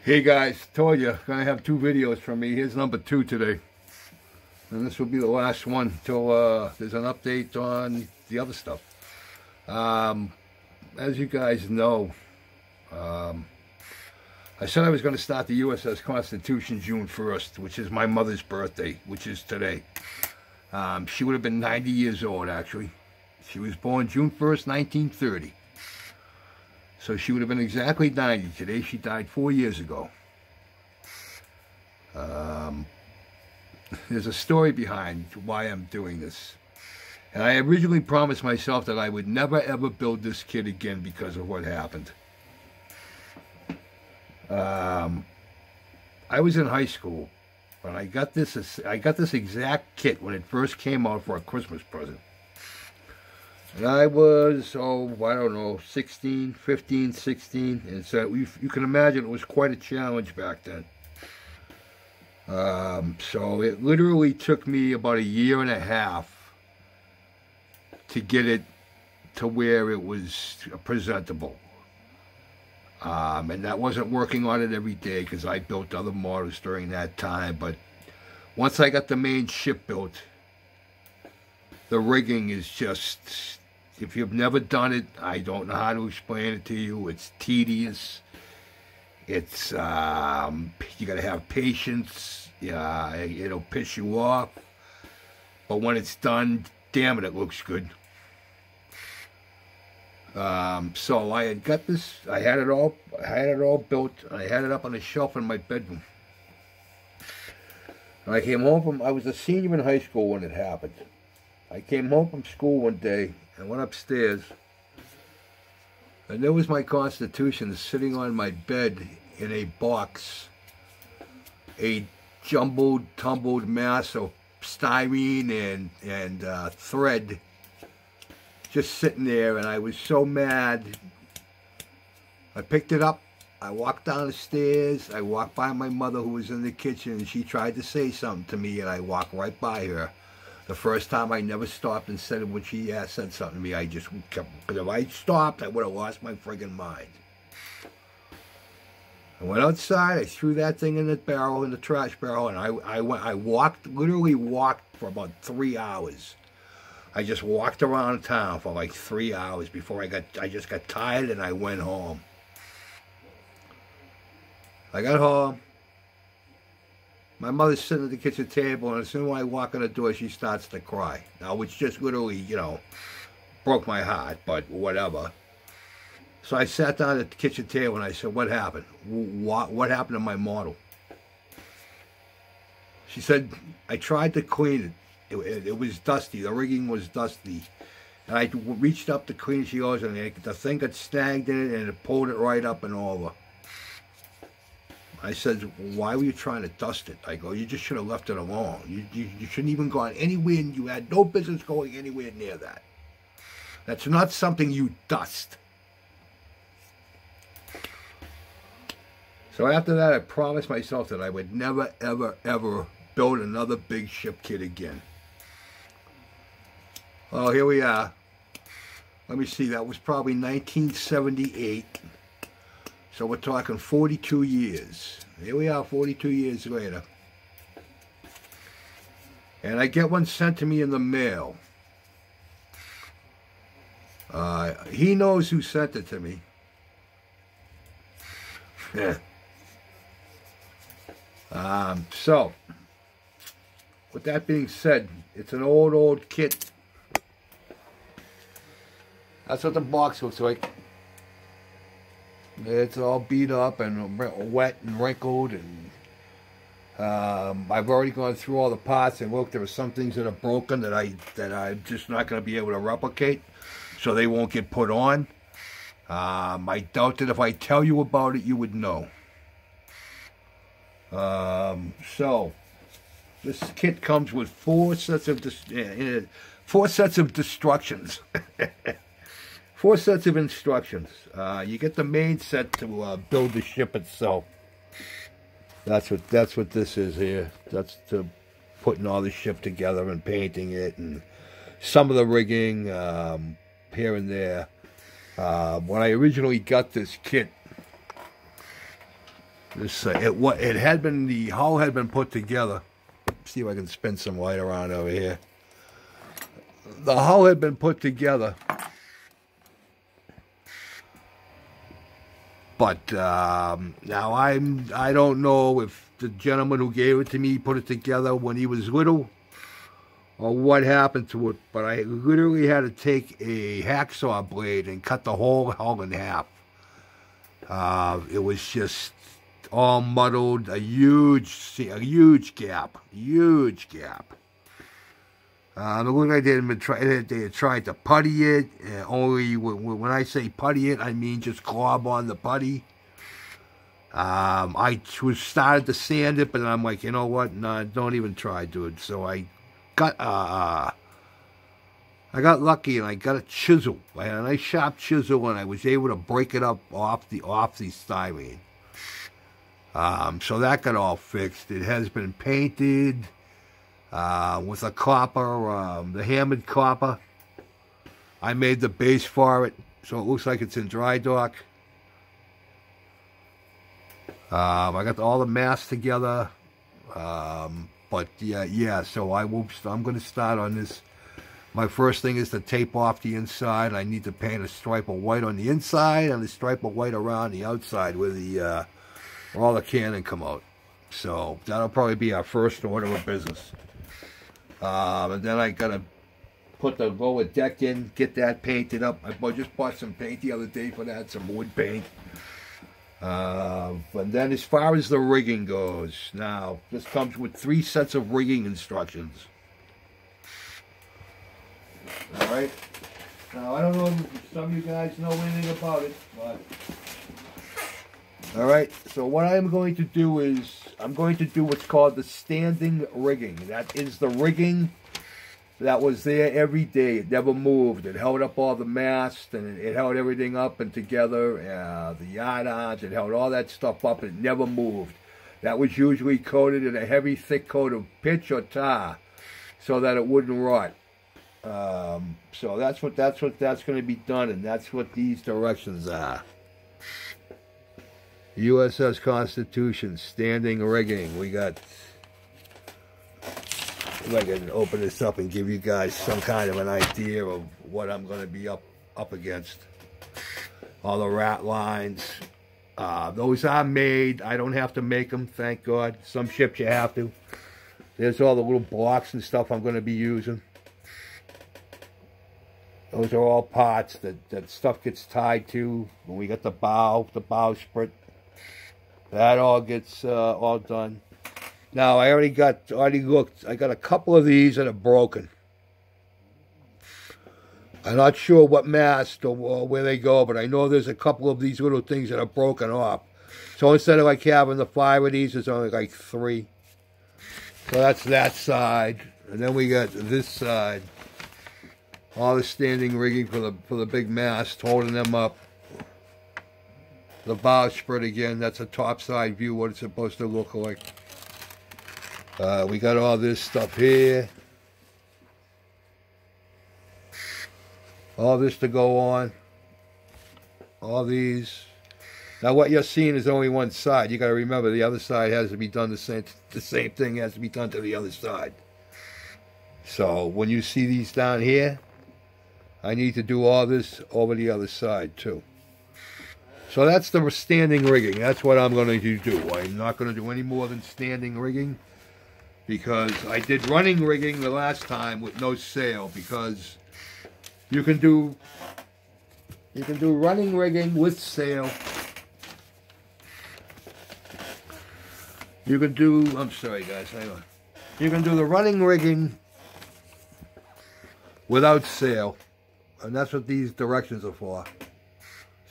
Hey guys, told you, gonna have two videos from me. Here's number 2 today. And this will be the last one until there's an update on the other stuff. As you guys know, I said I was going to start the U.S.S.Constitution June 1st, which is my mother's birthday, which is today. She would have been 90 years old, actually. She was born June 1st, 1930. So she would have been exactly 90 today. She died 4 years ago. There's a story behind why I'm doing this. And I originally promised myself that I would never ever build this kid again because of what happened. I was in high school, and I got this exact kit when it first came out for a Christmas present. And I was, I don't know, 16, 15, 16. And so you can imagine it was quite a challenge back then. So it literally took me about 1.5 years to get it to where it was presentable. And that wasn't working on it every day because I built other models during that time. But once I got the main ship built, the rigging is just, if you've never done it, I don't know how to explain it to you. It's tedious. It's, you gotta have patience. Yeah, it'll piss you off. But when it's done, damn it looks good. So I had got this, I had it all built. I had it up on a shelf in my bedroom. And I came home from, I was a senior in high school when it happened. I came home from school one day and went upstairs, and there was my Constitution sitting on my bed in a box, a jumbled, tumbled mass of styrene and thread, just sitting there. And I was so mad. I picked it up, I walked down the stairs, I walked by my mother who was in the kitchen, and she tried to say something to me, and I walked right by her. The first time I never stopped and said it when she said something to me. I just kept, because if I stopped, I would have lost my friggin' mind. I went outside, I threw that thing in the barrel, in the trash barrel, and I walked, literally walked for about 3 hours. I just walked around town for like 3 hours before I just got tired and I went home. I got home. My mother's sitting at the kitchen table, and as soon as I walk in the door, she starts to cry. Now, which just literally, you know, broke my heart, but whatever. So I sat down at the kitchen table and I said, "What happened? What happened to my model?" She said, "I tried to clean it. It was dusty. The rigging was dusty. And I reached up to clean it." She goes, and the thing got snagged in it, and it pulled it right up and over. I said, "Why were you trying to dust it?" I go, "You just should have left it alone. You shouldn't even gone anywhere, and you had no business going anywhere near that. That's not something you dust." So after that, I promised myself that I would never, ever, ever build another big ship kit again. Oh, here we are. Let me see, that was probably 1978. So we're talking 42 years. Here we are, 42 years later. And I get one sent to me in the mail. He knows who sent it to me. So, with that being said, it's an old kit. That's what the box looks like. It's all beat up and wet and wrinkled, and I've already gone through all the parts and looked. There are some things that are broken that I'm just not going to be able to replicate, so they won't get put on. I doubt that if I tell you about it, you would know. So this kit comes with 4 sets of instructions. 4 sets of instructions. You get the main set to build the ship itself. That's what this is here. That's to putting all the ship together and painting it, and some of the rigging here and there. When I originally got this kit, It had been, the hull had been put together. Let's see if I can spin some light around over here. The hull had been put together, but now I don't know if the gentleman who gave it to me put it together when he was little, or what happened to it. But I literally had to take a hacksaw blade and cut the whole hull in half. It was just all muddled, a huge gap. It looked like they had tried to putty it. Only when I say putty it, I mean just glob on the putty. I started to sand it, but I'm like, you know what? No, don't even try, dude. So I got lucky and I got a chisel. I had a nice sharp chisel, and I was able to break it up off the styrene. So that got all fixed. It has been painted with a copper, the hammered copper. I made the base for it, so it looks like it's in dry dock. I got all the masts together, but yeah. So I'm going to start on this. My first thing is to tape off the inside. I need to paint a stripe of white on the inside and a stripe of white around the outside where all the cannon come out. So that'll probably be our first order of business. And then I gotta put the lower deck in, get that painted up. I just bought some paint the other day for that, some wood paint. And then as far as the rigging goes, now this comes with 3 sets of rigging instructions. Alright, now I don't know if some of you guys know anything about it, but alright, so what I'm going to do is I'm going to do what's called the standing rigging. That is the rigging that was there every day. It never moved. It held up all the masts, and it held everything up and together, the yardarms, it held all that stuff up. It never moved. That was usually coated in a heavy, thick coat of pitch or tar so that it wouldn't rot. So that's going to be done, and that's what these directions are. U.S.S.Constitution, standing rigging. We got, if I can open this up and give you guys some kind of an idea of what I'm going to be up against. All the rat lines. Those are made. I don't have to make them, thank God. Some ships you have to. There's all the little blocks and stuff I'm going to be using. Those are all parts that stuff gets tied to. When we got the bowsprit, that all gets all done. Now I already looked. I got a couple of these that are broken. I'm not sure what mast or where they go, but I know there's a couple of these little things that are broken off. So instead of like having the 5 of these, there's only like 3. So that's that side, and then we got this side. All the standing rigging for the big mast, holding them up. The bowsprit again, that's a top side view, what it's supposed to look like. We got all this stuff here. All this to go on. All these. Now what you're seeing is only one side. You got to remember the other side has to be done the same thing has to be done to the other side. So when you see these down here, I need to do all this over the other side too. So that's the standing rigging. That's what I'm going to do. I'm not going to do any more than standing rigging, because I did running rigging the last time with no sail, because you can do running rigging with sail. You can do, I'm sorry guys, hang on. You can do the running rigging without sail. And that's what these directions are for.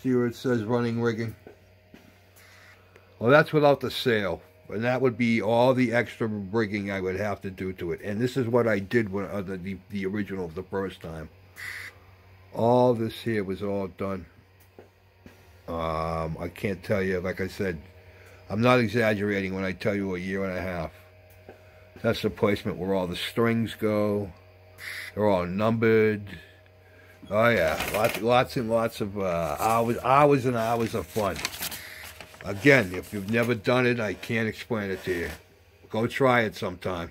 See where it says running rigging? Well, that's without the sail. And that would be all the extra rigging I would have to do to it. And this is what I did with the original the first time. All this here was all done. I can't tell you, like I said, I'm not exaggerating when I tell you 1.5 years. That's the placement where all the strings go. They're all numbered. Oh yeah, lots and lots of hours and hours of fun. Again, if you've never done it, I can't explain it to you. Go try it sometime.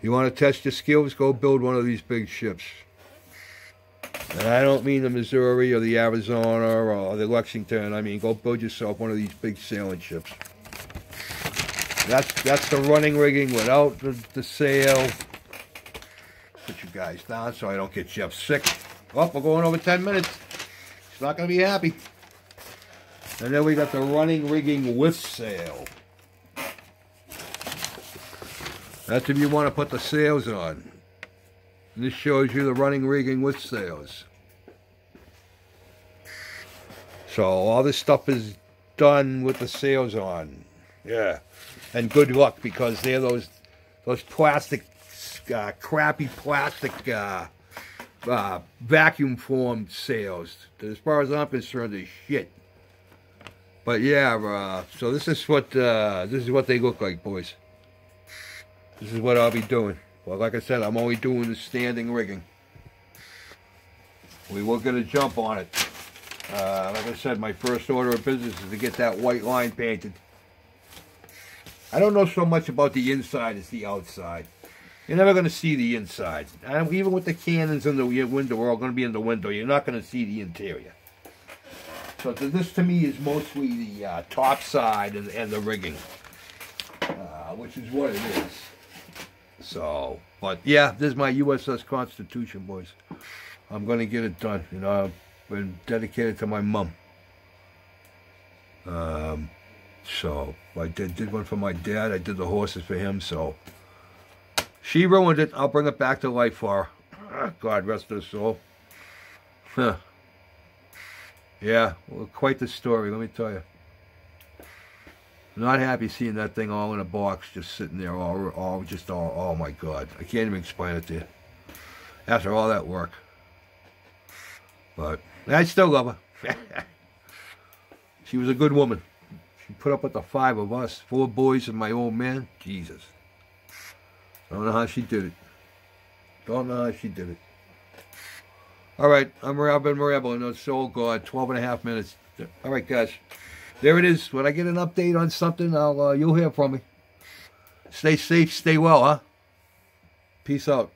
You want to test your skills? Go build one of these big ships. And I don't mean the Missouri or the Arizona or the Lexington. I mean, go build yourself one of these big sailing ships. That's the running rigging without the sail. Put you guys down so I don't get Jeff sick. Oh, we're going over 10 minutes. He's not going to be happy. And then we got the running rigging with sail. That's if you want to put the sails on. And this shows you the running rigging with sails. So all this stuff is done with the sails on. Yeah. And good luck, because they're those plastic, crappy plastic vacuum formed sails. As far as I'm concerned, they're shit. But yeah, so this is what they look like, boys. This is what I'll be doing. Well, like I said, I'm only doing the standing rigging. We will get a jump on it. Like I said, my first order of business is to get that white line painted. I don't know so much about the inside as the outside. You're never going to see the inside. Even with the cannons in the window, we're all going to be in the window. You're not going to see the interior. So this to me is mostly the top side and the rigging, which is what it is. So, but yeah, this is my U.S.S.Constitution, boys. I'm going to get it done. You know, I've been dedicated to my mom. So I did one for my dad. I did the horses for him. So she ruined it. I'll bring it back to life for her. God rest her soul. Huh. Yeah, well, quite the story, let me tell you. Not happy seeing that thing all in a box, just sitting there, oh my God. I can't even explain it to you. After all that work. But I still love her. She was a good woman. She put up with the 5 of us, 4 boys and my old man. Jesus. I don't know how she did it. Don't know how she did it. All right, I've been rambling. It's all God. 12.5 minutes. All right, guys. There it is. When I get an update on something, you'll hear from me. Stay safe, stay well, huh? Peace out.